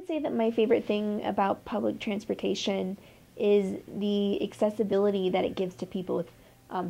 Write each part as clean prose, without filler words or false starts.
would say that my favorite thing about public transportation is the accessibility that it gives to people with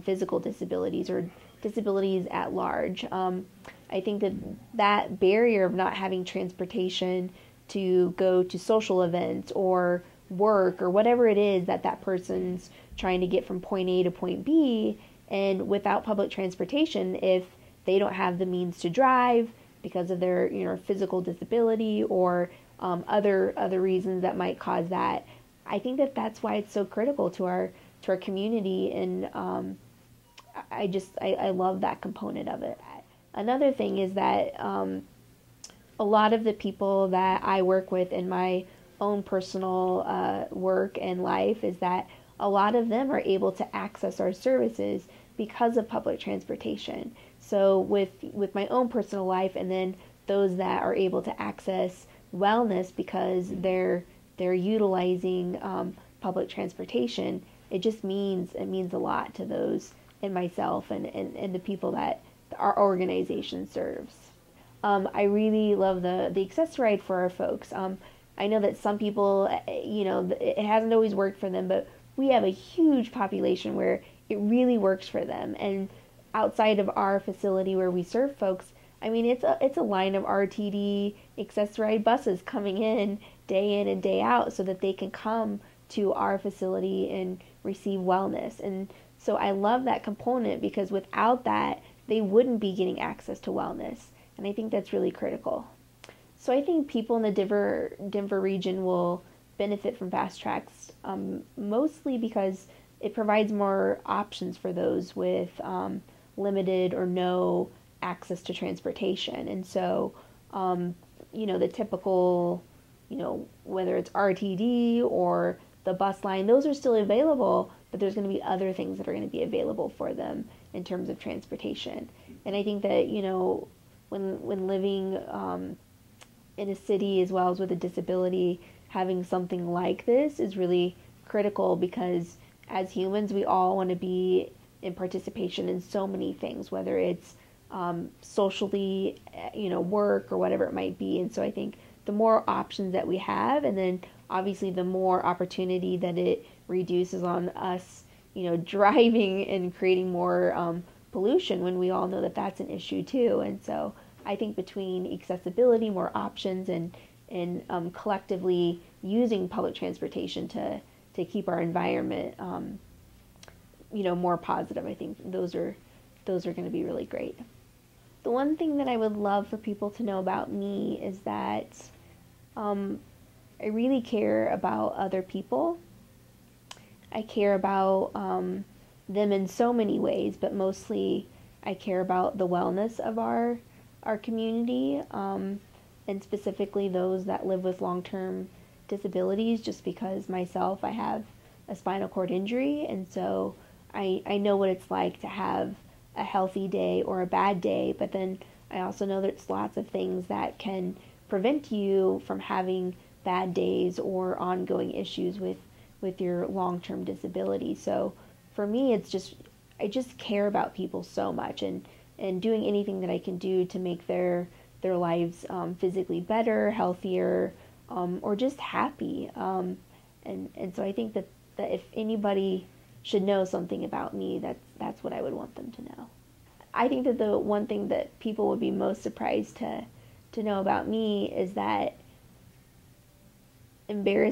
physical disabilities or disabilities at large. I think that that barrier of not having transportation to go to social events or work or whatever it is that that person's trying to get from point A to point B, and without public transportation, if they don't have the means to drive because of their physical disability or other reasons that might cause that. I think that that's why it's so critical to our community, and I love that component of it. Another thing is that a lot of the people that I work with in my own personal work and life is that a lot of them are able to access our services because of public transportation. So with my own personal life, and then those that are able to access wellness because they're utilizing public transportation, it means a lot to those and myself and the people that our organization serves. I really love the Access-a-Ride for our folks. I know that some people, it hasn't always worked for them, but we have a huge population where it really works for them. And outside of our facility where we serve folks, I mean, it's a line of RTD Access-a-Ride buses coming in and day out so that they can come to our facility and receive wellness. And so I love that component because without that, they wouldn't be getting access to wellness. And I think that's really critical. So I think people in the Denver region will benefit from FasTracks mostly because it provides more options for those with limited or no access to transportation. And so, the typical, whether it's RTD or the bus line, those are still available, but there's going to be other things that are going to be available for them in terms of transportation. And I think that, when living in a city as well as with a disability, having something like this is really critical because as humans, we all want to be in participation in so many things, whether it's socially, work or whatever it might be. And so I think the more options that we have, and then obviously the more opportunity that it reduces on us, driving and creating more pollution when we all know that that's an issue too. And so I think between accessibility, more options, and collectively using public transportation to keep our environment, more positive, I think those are going to be really great. The one thing that I would love for people to know about me is that I really care about other people. I care about them in so many ways, but mostly I care about the wellness of our community, and specifically those that live with long-term disabilities, just because myself, I have a spinal cord injury, and so I know what it's like to have a healthy day or a bad day, but then I also know there's lots of things that can prevent you from having bad days or ongoing issues with your long-term disability. So for me, I just care about people so much, and doing anything that I can do to make their lives physically better, healthier, or just happy. And so I think that if anybody should know something about me, that's what I would want them to know. I think that the one thing that people would be most surprised to know about me is that whether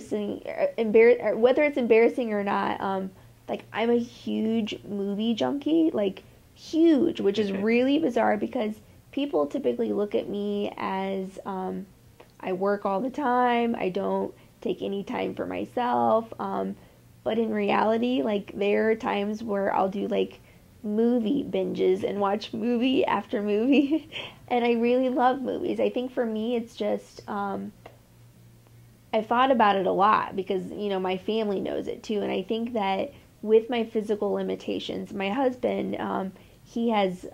it's embarrassing or not, like I'm a huge movie junkie, like huge, which is really bizarre because people typically look at me as I work all the time, I don't take any time for myself, but in reality, like there are times where I'll do like movie binges and watch movie after movie and I really love movies. I think for me it's just I thought about it a lot because my family knows it too, and I think that with my physical limitations, my husband he has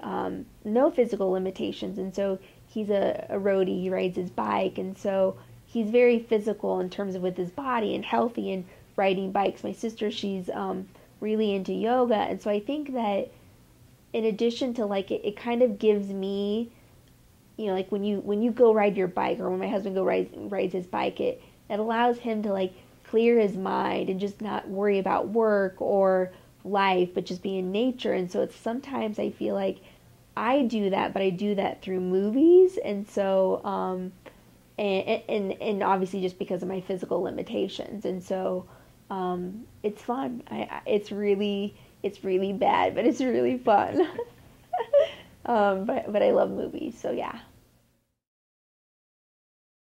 no physical limitations, and so he's a roadie, he rides his bike, and so he's very physical in terms of with his body and healthy and riding bikes. My sister, she's really into yoga, and so I think that in addition to like it kind of gives me you know, like when you go ride your bike, or when my husband rides his bike, it allows him to like clear his mind and just not worry about work or life, but just be in nature. And so it's sometimes I feel like I do that, but I do that through movies. And so and obviously just because of my physical limitations. And so it's fun. It's really bad, but it's really fun. But I love movies, so yeah.